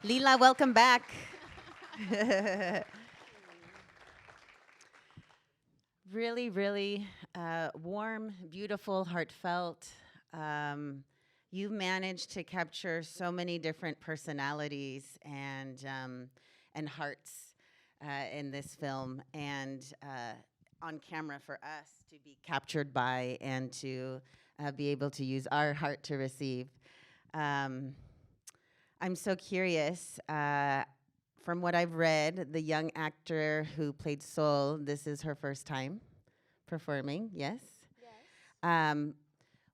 Lila, welcome back. Really, really warm, beautiful, heartfelt. Um, you managed to capture so many different personalities and hearts in this film, and on camera for us to be captured by and to be able to use our heart to receive. Um, I'm so curious. From what I've read, the young actor who played Sol, this is her first time performing. Yes. Um,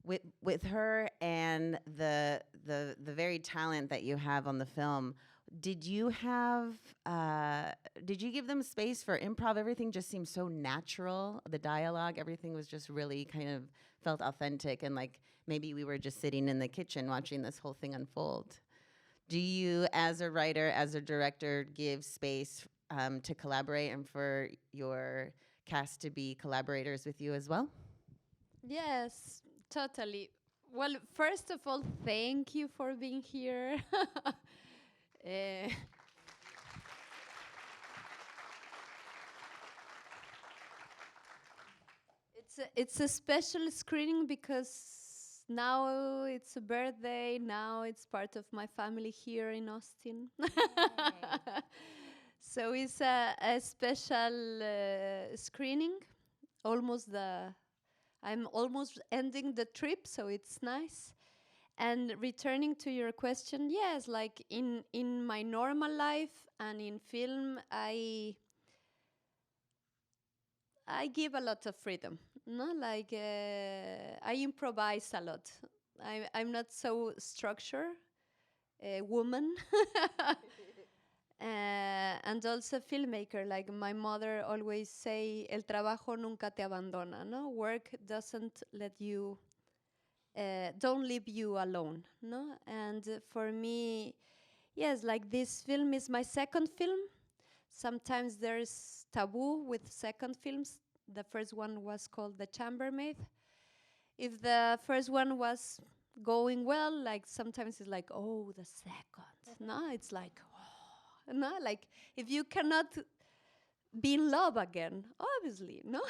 with her and the very talent that you have on the film, did you have did you give them space for improv? Everything just seemed so natural. The dialogue, everything was just really kind of felt authentic, and like maybe we were just sitting in the kitchen watching this whole thing unfold. Do you, as a writer, as a director, give space to collaborate and for your cast to be collaborators with you as well? Yes, totally. Well, first of all, thank you for being here. Eh, it's a special screening because now it's a birthday. Now it's part of my family here in Austin. So it's a special screening. Almost the I'm almost ending the trip, so it's nice. And returning to your question, yes, like in my normal life and in film, I give a lot of freedom. No, like I improvise a lot. I'm not so structured woman. And also filmmaker, like my mother always say, el trabajo nunca te abandona. No, work doesn't let you don't leave you alone, no? And for me, yes, like this film is my second film. Sometimes there's taboo with second films. The first one was called The Chambermaid. If the first one was going well, like sometimes it's like, oh, the second. No, it's like, oh, no, like if you cannot be in love again, obviously, no?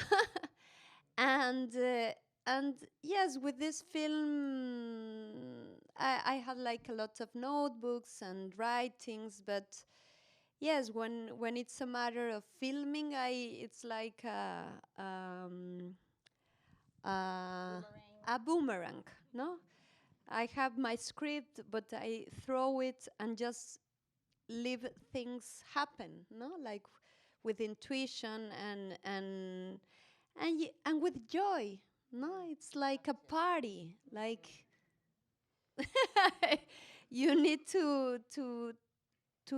and and yes, with this film, I had like a lot of notebooks and writings, but yes, when it's a matter of filming, it's like uh, a boomerang, no? I have my script, but I throw it and just leave things happen, no? Like with intuition and with joy. No, it's like a party. Like you need to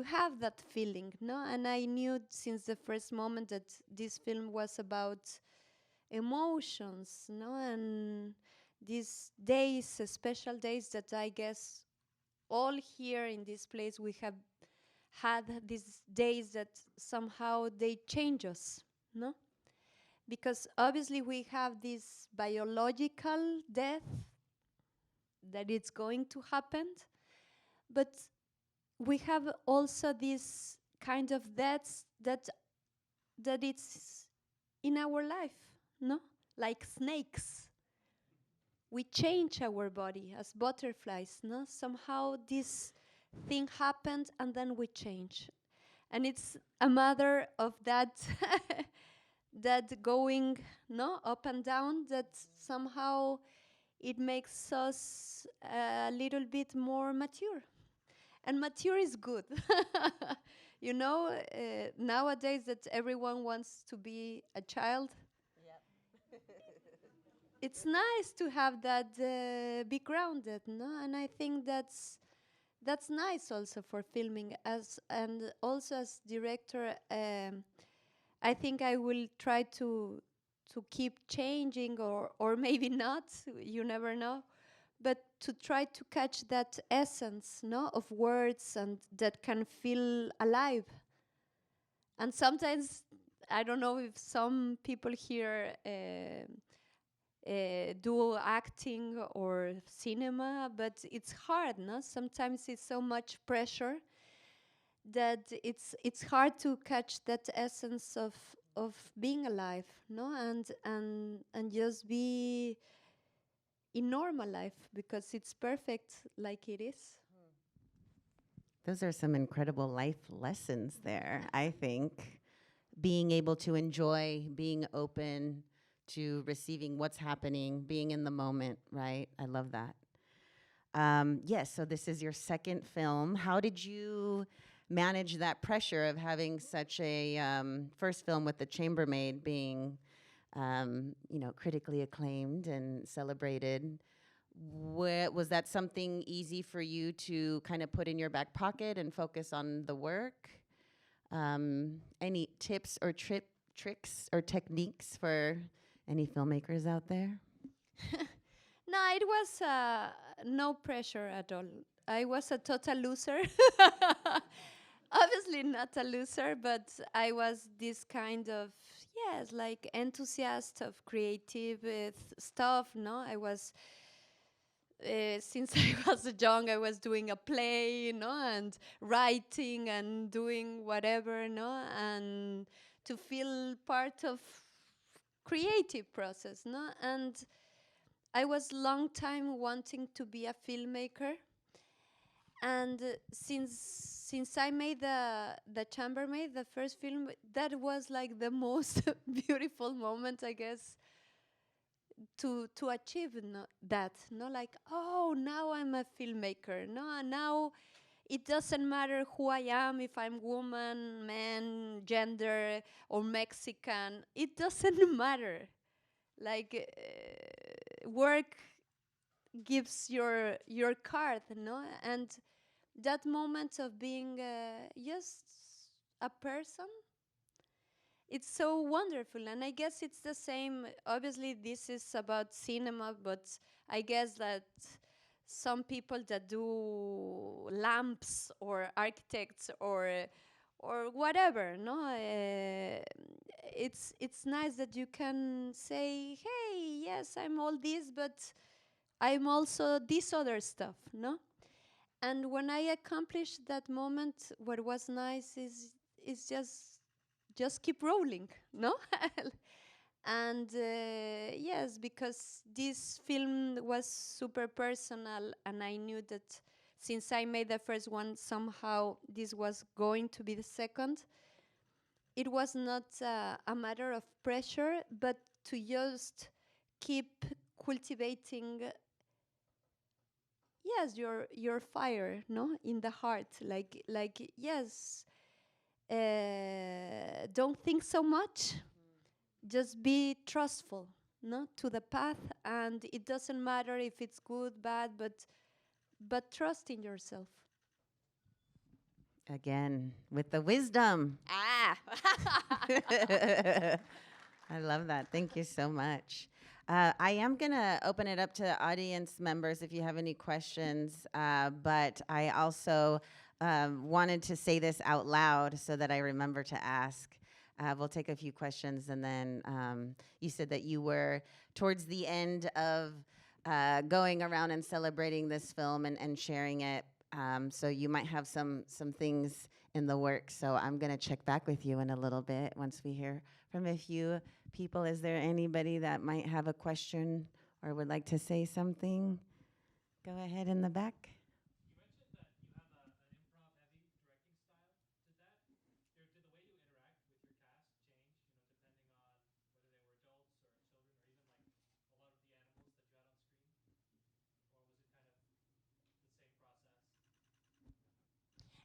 have that feeling, no? And I knew since the first moment that this film was about emotions, no? And these days, special days that I guess all here in this place we have had these days that somehow they change us, no? Because obviously we have this biological death that it's going to happen, but we have also this kind of deaths that it's in our life, no? Like snakes. We change our body as butterflies, no? Somehow this thing happened and then we change. And it's a matter of that that going, no, up and down, that somehow it makes us a little bit more mature. And mature is good. You know, nowadays that everyone wants to be a child, it's nice to have that be grounded, no? And I think that's nice also for filming as and also as director. I think I will try to keep changing or maybe not. You never know. But to try to catch that essence, no, of words and that can feel alive. And sometimes I don't know if some people here do acting or cinema, but it's hard, no? Sometimes it's so much pressure that it's hard to catch that essence of being alive, no, and just be in normal life because it's perfect like it is. Those are some incredible life lessons there, I think. Being able to enjoy, being open to receiving what's happening, being in the moment, right? I love that. Yes, so this is your second film. How did you manage that pressure of having such a first film with The Chambermaid being, critically acclaimed and celebrated? Was that something easy for you to kind of put in your back pocket and focus on the work? Any tips or tricks or techniques for any filmmakers out there? No, it was no pressure at all. I was a total loser. Obviously not a loser, but I was this kind of, yes, like enthusiast of creative stuff. No, I was since I was young, I was doing a play, and writing and doing whatever, and to feel part of creative process, and I was long time wanting to be a filmmaker, and since I made the Chambermaid, the first film, that was like the most beautiful moment, I guess, to achieve that. No, like, oh, now I'm a filmmaker. No, now it doesn't matter who I am, if I'm woman, man, gender, or Mexican. It doesn't matter. Like work gives your card, no, and that moment of being just a person, it's so wonderful. And I guess it's the same. Obviously this is about cinema, but I guess that some people that do lamps or architects or whatever, no, it's nice that you can say, hey, yes, I'm all this, but I'm also this other stuff, no. And when I accomplished that moment, what was nice is just keep rolling, no? And yes, because this film was super personal, and I knew that since I made the first one, somehow this was going to be the second. It was not a matter of pressure, but to just keep cultivating, yes, your fire, no, in the heart, like yes, don't think so much, just be trustful, no, to the path, and it doesn't matter if it's good, bad, but trust in yourself. Again, with the wisdom. Ah. I love that. Thank you so much. I am going to open it up to audience members if you have any questions, but I also wanted to say this out loud so that I remember to ask. We'll take a few questions, and then you said that you were towards the end of going around and celebrating this film and sharing it. So you might have some things in the works. So I'm going to check back with you in a little bit once we hear from a few people. Is there anybody that might have a question or would like to say something? Go ahead in the back.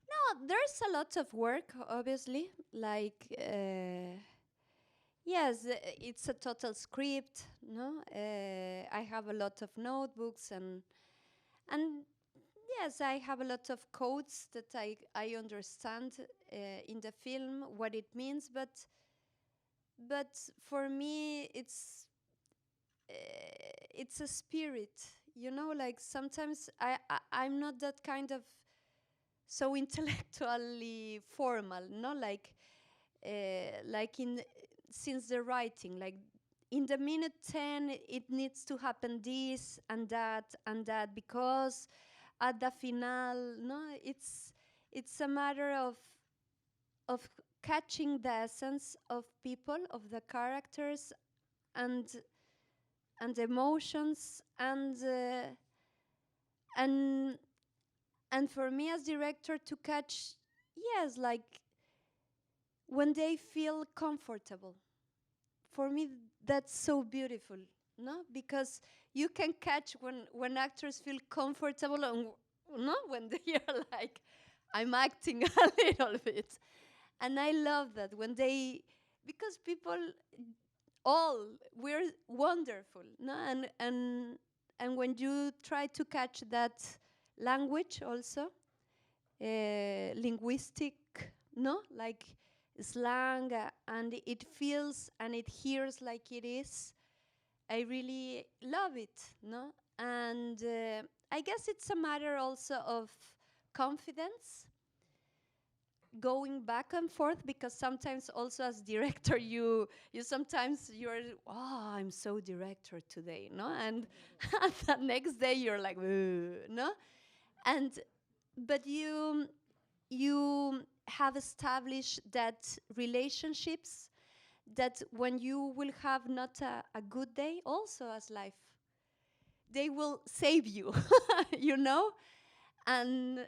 No, there's a lot of work, obviously. Like, yes, it's a total script. No, I have a lot of notebooks and yes, I have a lot of codes that I understand in the film what it means, but for me it's a spirit. You know, like sometimes I'm not that kind of so intellectually formal, no, like in since the writing, like in the minute 10 it needs to happen this and that because at the final, no, it's a matter of of catching the essence of people, of the characters, and emotions, and and for me as director to catch, yes, like when they feel comfortable. For me, that's so beautiful, no? Because you can catch when actors feel comfortable and no, when they are like, I'm acting a little bit, and I love that when they, because people all we're wonderful, no? And when you try to catch that language also, linguistic, no, like slang, and it feels and it hears like it is. I really love it, no? And I guess it's a matter also of confidence, going back and forth, because sometimes also as director you sometimes you're, oh, I'm so director today, no? And the next day you're like, no? And but you have established that relationships, that when you will have not a good day also as life, they will save you, you know, and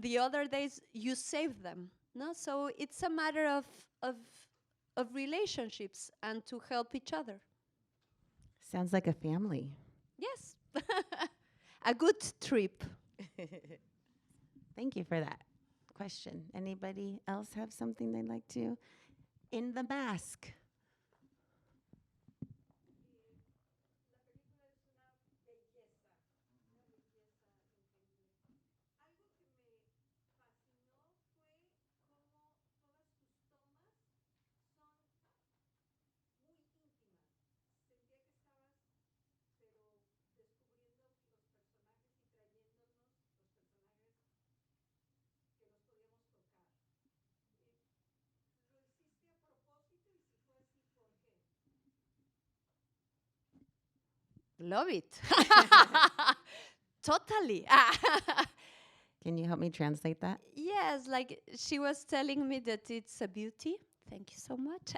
the other days you save them, no? So it's a matter of of relationships and to help each other. Sounds like a family. Yes. A good trip. Thank you for that question. Anybody else have something they'd like to? In the mask. Love it. Totally. Can you help me translate that? Yes, like she was telling me that it's a beauty. Thank you so much.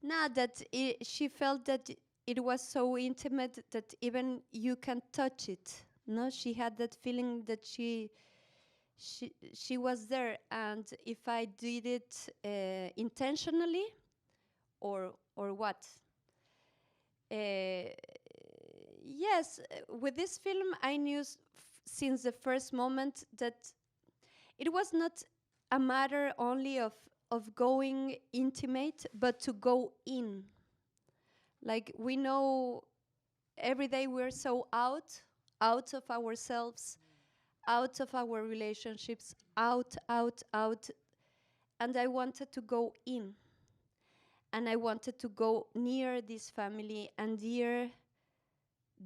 No, that she felt that it was so intimate that even you can touch it. No, she had that feeling that she was there, and if I did it intentionally or what. Yes, with this film, I knew since the first moment that it was not a matter only of going intimate, but to go in. Like we know every day we're so out of ourselves, out of our relationships, out. And I wanted to go in. And I wanted to go near this family and near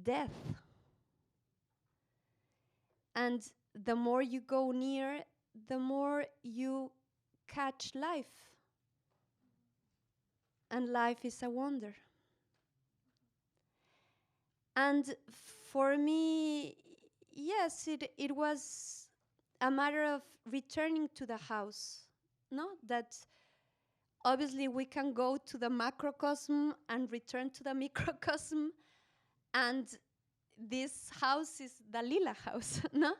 death. And the more you go near, the more you catch life. And life is a wonder. And for me, yes, it was a matter of returning to the house. No, that obviously we can go to the macrocosm and return to the microcosm, and this house is the Lila house, no?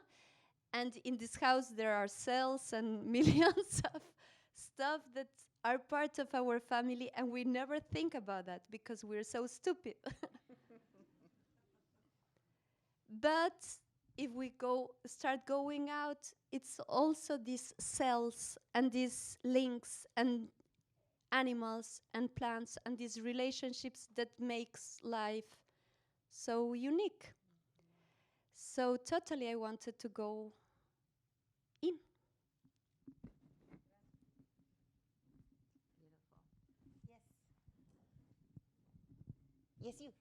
And in this house there are cells and millions of stuff that are part of our family, and we never think about that because we're so stupid. But if we start going out, it's also these cells and these links and animals and plants and these relationships that makes life so unique. So totally I wanted to go in. Yes, you.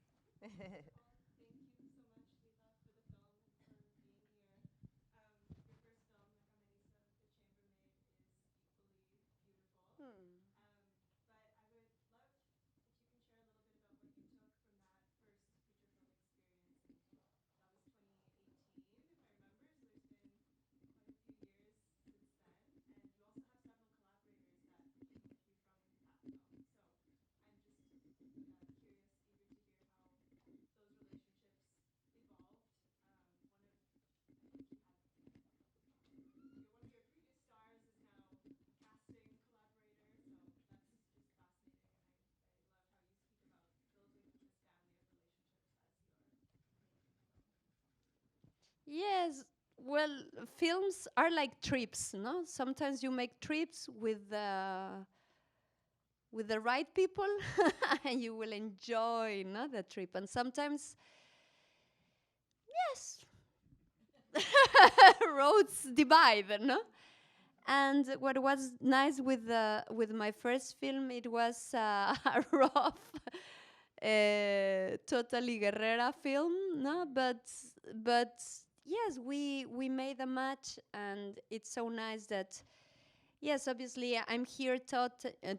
Yes, well, films are like trips, no? Sometimes you make trips with the right people, and you will enjoy, no, the trip. And sometimes, yes, roads divide, no? And what was nice with my first film, it was a rough, totally guerrera film, no? But yes, we made a match, and it's so nice that yes, obviously I'm here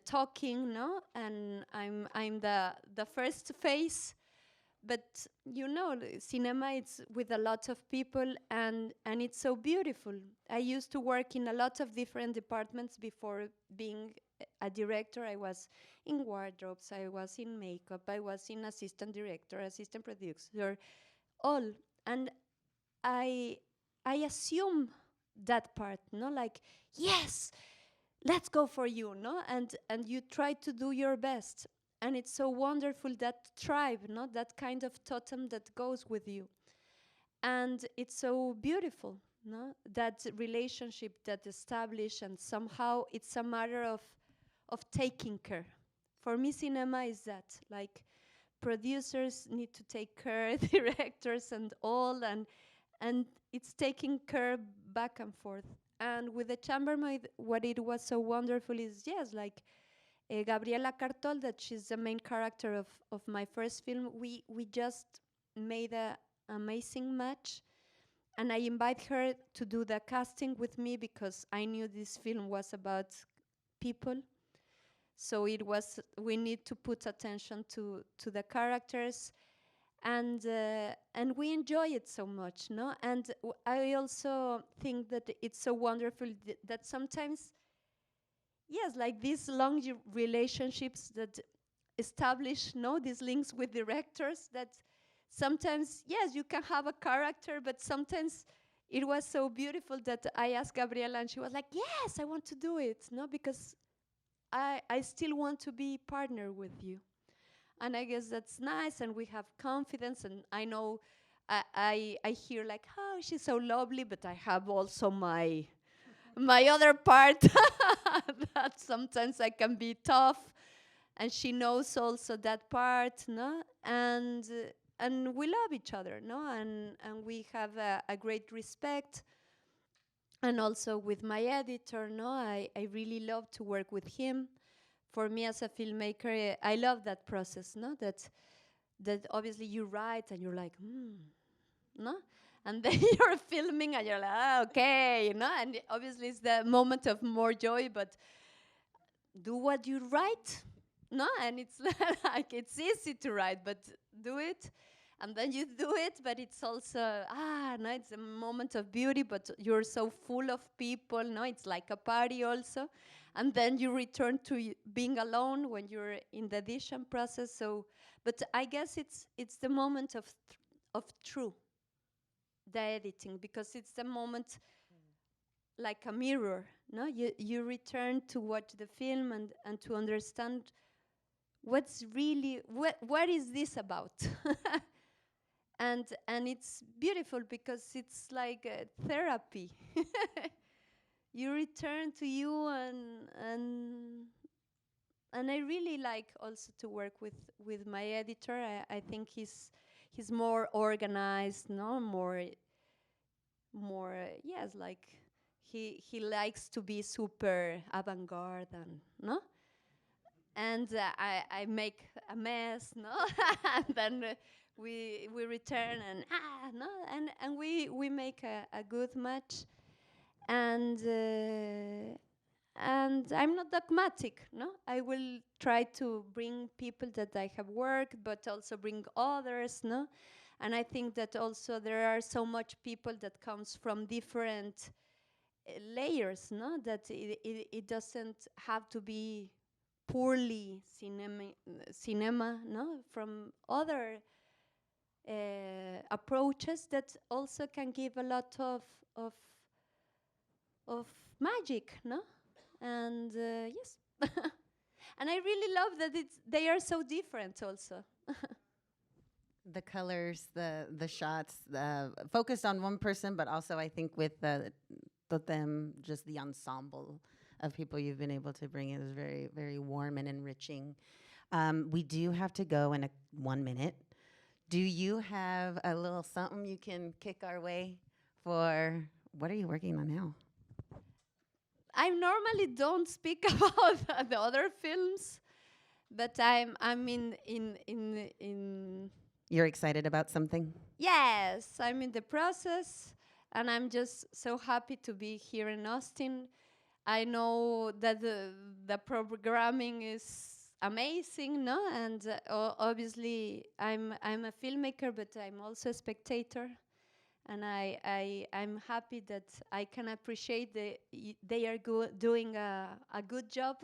talking, no, and I'm the first face, but you know, cinema it's with a lot of people, and it's so beautiful. I used to work in a lot of different departments before being a director. I was in wardrobes, I was in makeup, I was in assistant director, assistant producer, all. And I I assume that part, no, like yes, let's go for you, no, and you try to do your best, and it's so wonderful that tribe, no, that kind of totem that goes with you, and it's so beautiful, no, that relationship that establish, and somehow it's a matter of taking care. For me, cinema is that, like, producers need to take care, directors and all, and it's taking care back and forth. And with the chambermaid, what it was so wonderful is, yes, like Gabriela Cartol, that she's the main character of my first film. We just made a amazing match, and I invite her to do the casting with me because I knew this film was about people. So it was, we need to put attention to the characters, and we enjoy it so much, no? And I also think that it's so wonderful that sometimes, yes, like these long relationships that establish, no, these links with directors, that sometimes, yes, you can have a character, but sometimes it was so beautiful that I asked Gabriela, and she was like, yes, I want to do it, no, because I still want to be partner with you. And I guess that's nice, and we have confidence, and I know I hear like, oh, she's so lovely, but I have also my other part that sometimes I can be tough, and she knows also that part, no, and we love each other, no, and we have a great respect. And also with my editor, no, I really love to work with him. For me as a filmmaker, I love that process, no, that obviously you write and you're like, no, and then you're filming and you're like, ah, okay, you know, and obviously it's the moment of more joy, but do what you write, no, and it's like it's easy to write, but do it, and then you do it, but it's also no, it's a moment of beauty, but you're so full of people, no, it's like a party also, and then you return to being alone when you're in the edition process. So, but I guess it's the moment of true, the editing, because it's the moment like a mirror, no, you return to watch the film and to understand what's really what is this about. And it's beautiful because it's like a therapy. You return to you, and I really like also to work with my editor. I think he's more organized, no, more yes, like he likes to be super avant-garde, and no, and I make a mess, no, and then we return, and no, and we make a good match, and and I'm not dogmatic, no, I will try to bring people that I have worked, but also bring others, no, and I think that also there are so much people that comes from different layers, no, that it doesn't have to be poorly cinema, no, from other approaches that also can give a lot of of magic, no, and yes, and I really love that they are so different also. The colors, the shots, focused on one person, but also I think with the Tótem, just the ensemble of people you've been able to bring in is very, very warm and enriching. We do have to go in 1 minute. Do you have a little something you can kick our way for? What are you working on now? I normally don't speak about the other films, but I'm in. You're excited about something? Yes, I'm in the process, and I'm just so happy to be here in Austin. I know that the programming is amazing, no? And obviously, I'm a filmmaker, but I'm also a spectator, and I'm happy that I can appreciate they are doing a good job.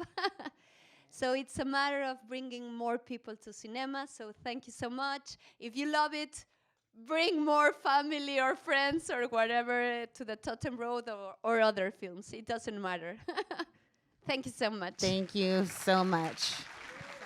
So it's a matter of bringing more people to cinema. So thank you so much. If you love it, bring more family or friends or whatever to the Totem Road or other films. It doesn't matter. Thank you so much. Thank you so much.